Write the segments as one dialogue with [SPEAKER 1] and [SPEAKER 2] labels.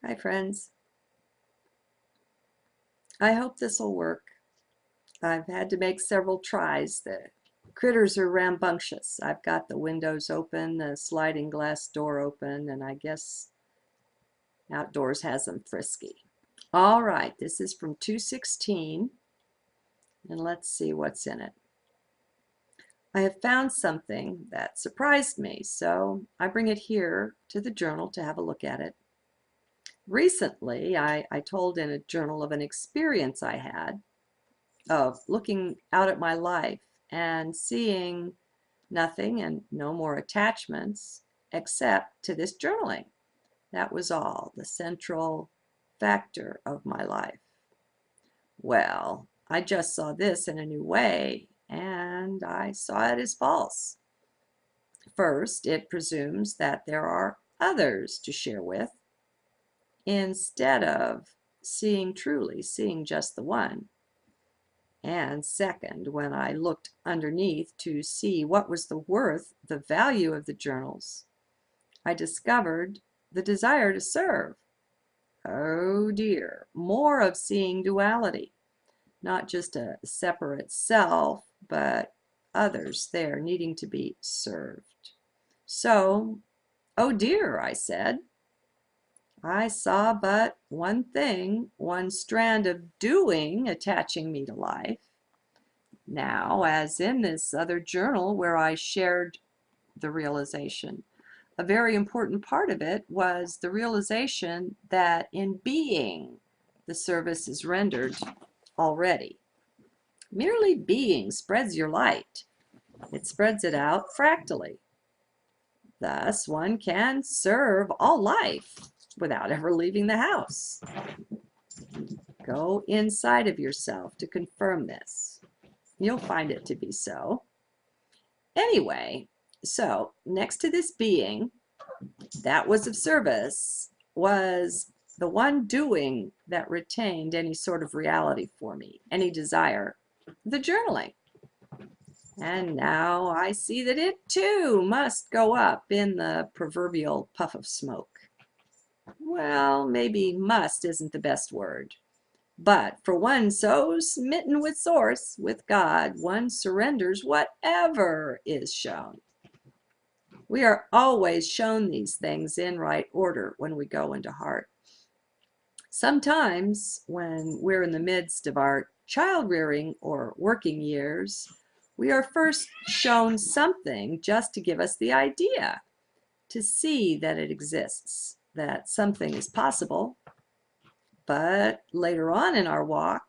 [SPEAKER 1] Hi friends. I hope this will work. I've had to make several tries. The critters are rambunctious. I've got the windows open, the sliding glass door open, and I guess outdoors has them frisky. All right, this is from 216, and let's see what's in it. I have found something that surprised me, so I bring it here to the journal to have a look at it. Recently, I told in a journal of an experience I had of looking out at my life and seeing nothing and no more attachments except to this journaling. That was all, the central factor of my life. Well, I just saw this in a new way, and I saw it as false. First, it presumes that there are others to share with, instead of seeing truly, seeing just the one. And second, when I looked underneath to see what was the worth, the value of the journals, I discovered the desire to serve. Oh dear, more of seeing duality, not just a separate self, but others there needing to be served. So, oh dear, I said. I saw but one thing, one strand of doing attaching me to life. Now, as in this other journal where I shared the realization, a very important part of it was the realization that in being, the service is rendered already. Merely being spreads your light. It spreads it out fractally. Thus, one can serve all life without ever leaving the house. Go inside of yourself to confirm this. You'll find it to be so. Anyway, so next to this being that was of service was the one doing that retained any sort of reality for me, any desire, the journaling. And now I see that it too must go up in the proverbial puff of smoke. Well, maybe must isn't the best word. But for one so smitten with Source, with God, one surrenders whatever is shown. We are always shown these things in right order when we go into heart. Sometimes when we're in the midst of our child rearing or working years, we are first shown something just to give us the idea, to see that it exists, that something is possible. But later on in our walk,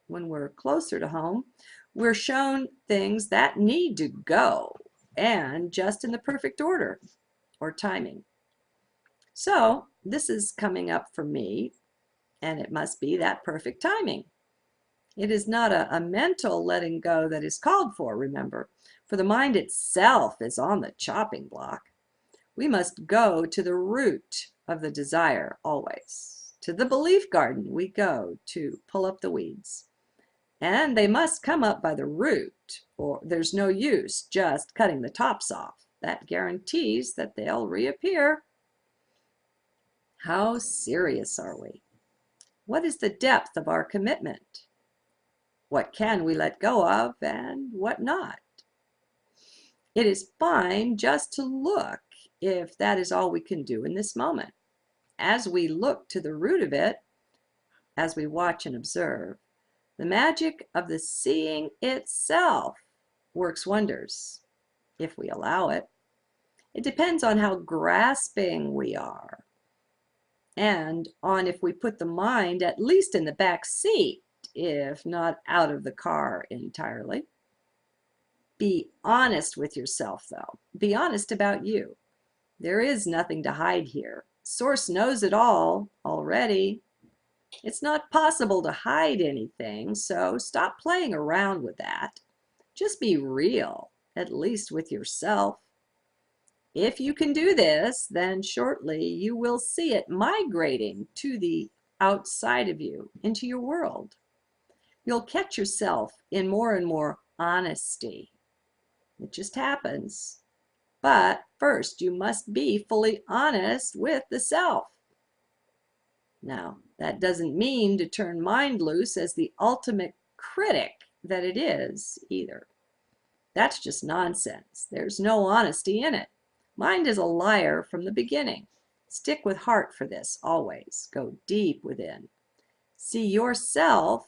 [SPEAKER 1] when we're closer to home, we're shown things that need to go, and just in the perfect order or timing. So this is coming up for me, and it must be that perfect timing. It is not a mental letting go that is called for, remember, for the mind itself is on the chopping block. We must go to the root of the desire always. To the belief garden we go to pull up the weeds. And they must come up by the root, or there's no use just cutting the tops off. That guarantees that they'll reappear. How serious are we? What is the depth of our commitment? What can we let go of and what not? It is fine just to look if that is all we can do in this moment. As we look to the root of it, as we watch and observe, the magic of the seeing itself works wonders, if we allow it. It depends on how grasping we are, and on if we put the mind at least in the back seat, if not out of the car entirely. Be honest with yourself, though. Be honest about you. There is nothing to hide here. Source knows it all already. It's not possible to hide anything, so stop playing around with that. Just be real, at least with yourself. If you can do this, then shortly you will see it migrating to the outside of you, into your world. You'll catch yourself in more and more honesty. It just happens. But first, you must be fully honest with the self. Now, that doesn't mean to turn mind loose as the ultimate critic that it is either. That's just nonsense. There's no honesty in it. Mind is a liar from the beginning. Stick with heart for this always. Go deep within. See yourself,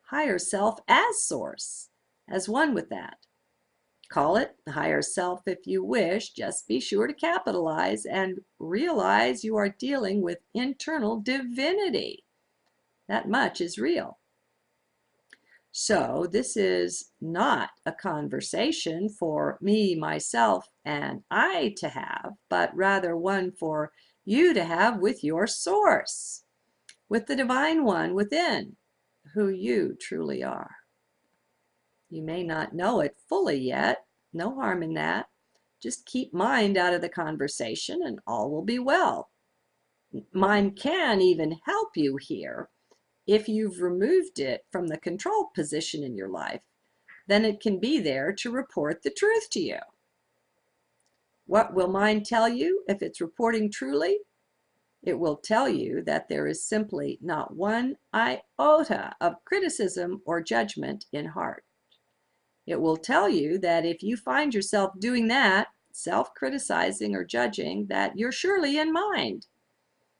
[SPEAKER 1] higher self, as source, as one with that. Call it the higher self if you wish. Just be sure to capitalize and realize you are dealing with internal divinity. That much is real. So this is not a conversation for me, myself, and I to have, but rather one for you to have with your source, with the divine one within, who you truly are. You may not know it fully yet. No harm in that. Just keep mind out of the conversation and all will be well. Mind can even help you here. If you've removed it from the control position in your life, then it can be there to report the truth to you. What will mind tell you if it's reporting truly? It will tell you that there is simply not one iota of criticism or judgment in heart. It will tell you that if you find yourself doing that, self-criticizing or judging, that you're surely in mind.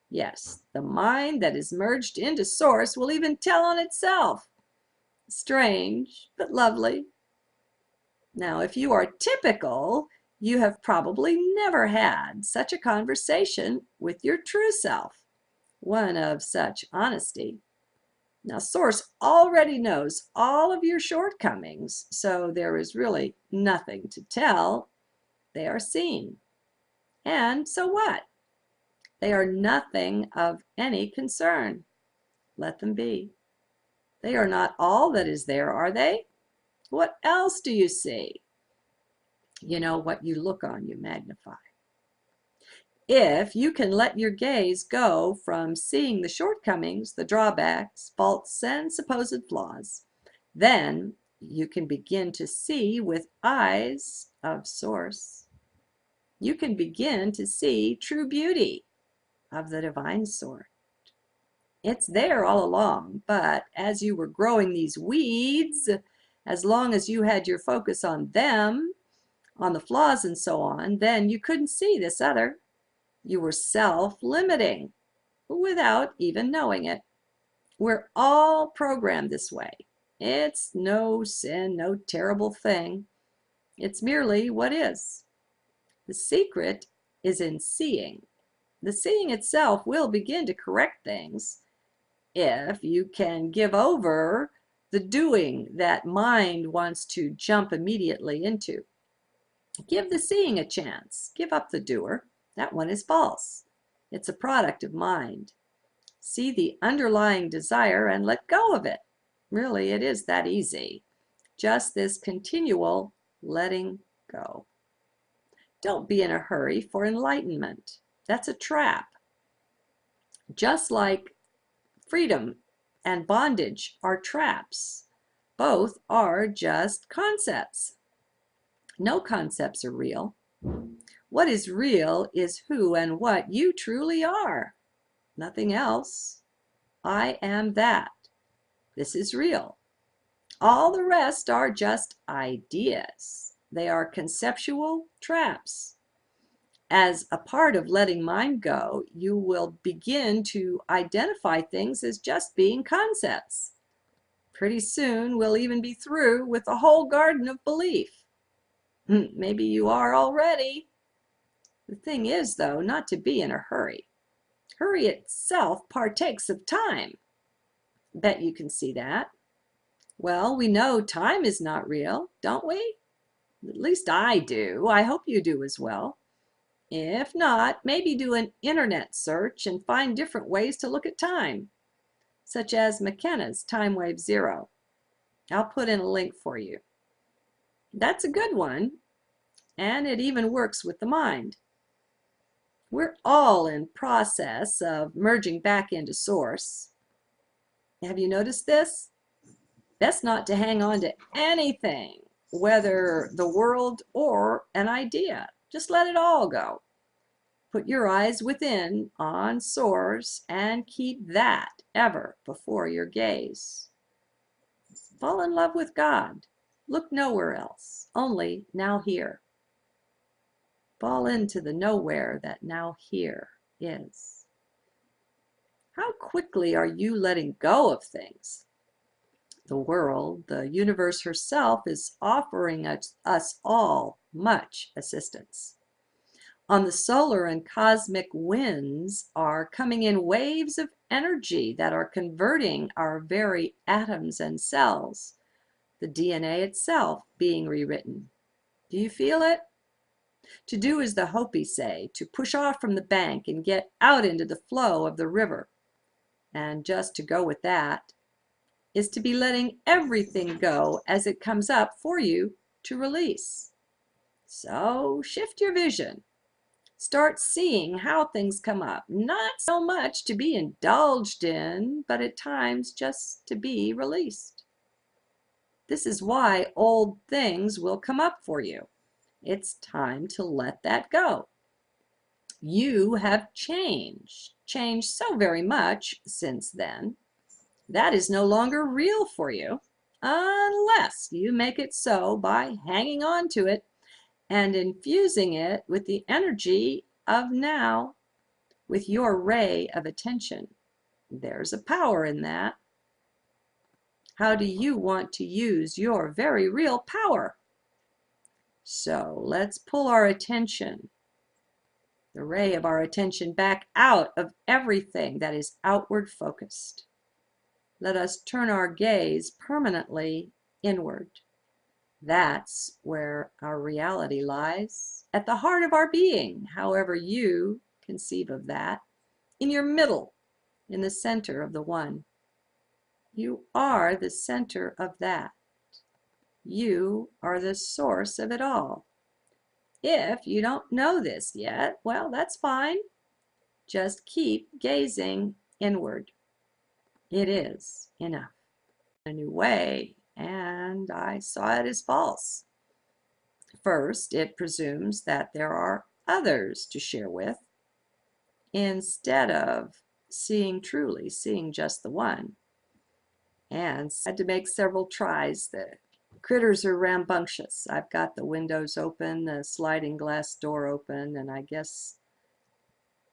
[SPEAKER 1] Yes, the mind that is merged into source will even tell on itself. Strange, but lovely. Now, if you are typical, you have probably never had such a conversation with your true self, one of such honesty. Now, Source already knows all of your shortcomings, so there is really nothing to tell. They are seen. And so what? They are nothing of any concern. Let them be. They are not all that is there, are they? What else do you see? You know, what you look on, you magnify. If you can let your gaze go from seeing the shortcomings, the drawbacks, faults, and supposed flaws, then you can begin to see with eyes of Source. You can begin to see true beauty of the divine sort. It's there all along, but as you were growing these weeds, as long as you had your focus on them, on the flaws and so on, then you couldn't see this other. You were self-limiting without even knowing it. We're all programmed this way. It's no sin, no terrible thing. It's merely what is. The secret is in seeing. The seeing itself will begin to correct things if you can give over the doing that mind wants to jump immediately into. Give the seeing a chance. Give up the doer. That one is false. It's a product of mind. See the underlying desire and let go of it. Really, it is that easy. Just this continual letting go. Don't be in a hurry for enlightenment. That's a trap. Just like freedom and bondage are traps, both are just concepts. No concepts are real. What is real is who and what you truly are. Nothing else. I am that. This is real. All the rest are just ideas. They are conceptual traps. As a part of letting mind go, you will begin to identify things as just being concepts. Pretty soon, we'll even be through with the whole garden of belief. Maybe you are already. The thing is, though, not to be in a hurry. Hurry itself partakes of time. Bet you can see that. Well, we know time is not real, don't we? At least I do. I hope you do as well. If not, maybe do an internet search and find different ways to look at time, such as McKenna's Time Wave Zero. I'll put in a link for you. That's a good one, and it even works with the mind. We're all in process of merging back into Source. Have you noticed this? Best not to hang on to anything, whether the world or an idea. Just let it all go. Put your eyes within on source and keep that ever before your gaze. Fall in love with God. Look nowhere else, only now here. Fall into the nowhere that now here is. How quickly are you letting go of things? The world, the universe herself, is offering us all much assistance. On the solar and cosmic winds are coming in waves of energy that are converting our very atoms and cells, the DNA itself being rewritten. Do you feel it? To do as the Hopi say, to push off from the bank and get out into the flow of the river, and just to go with that, is to be letting everything go as it comes up for you to release. So shift your vision. Start seeing how things come up, not so much to be indulged in, but at times just to be released. This is why old things will come up for you. It's time to let that go. You have changed so very much since then. That is no longer real for you, unless you make it so by hanging on to it and infusing it with the energy of now, with your ray of attention. There's a power in that. How do you want to use your very real power? So let's pull our attention, the ray of our attention, back out of everything that is outward focused. Let us turn our gaze permanently inward. That's where our reality lies, at the heart of our being, however you conceive of that, in your middle, in the center of the one. You are the center of that. You are the source of it all. If you don't know this yet, well, that's fine. Just keep gazing inward. It is enough. A new way, and I saw it as false. First, it presumes that there are others to share with, instead of seeing truly, seeing just the one. And I had to make several tries. The critters are rambunctious. I've got the windows open, the sliding glass door open, and I guess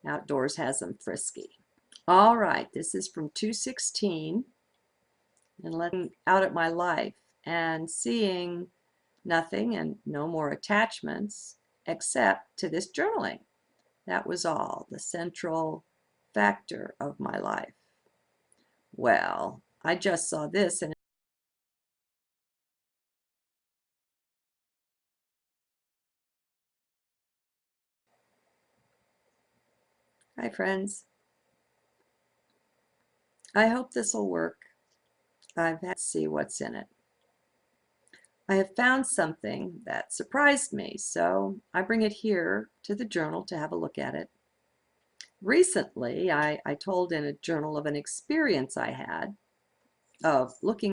[SPEAKER 1] outdoors has them frisky. All right, this is from 216. And letting out at my life and seeing nothing and no more attachments except to this journaling. That was all, the central factor of my life. Well, I just saw this and hi friends. I hope this will work. I've had to see what's in it. I have found something that surprised me, so I bring it here to the journal to have a look at it. Recently, I told in a journal of an experience I had of looking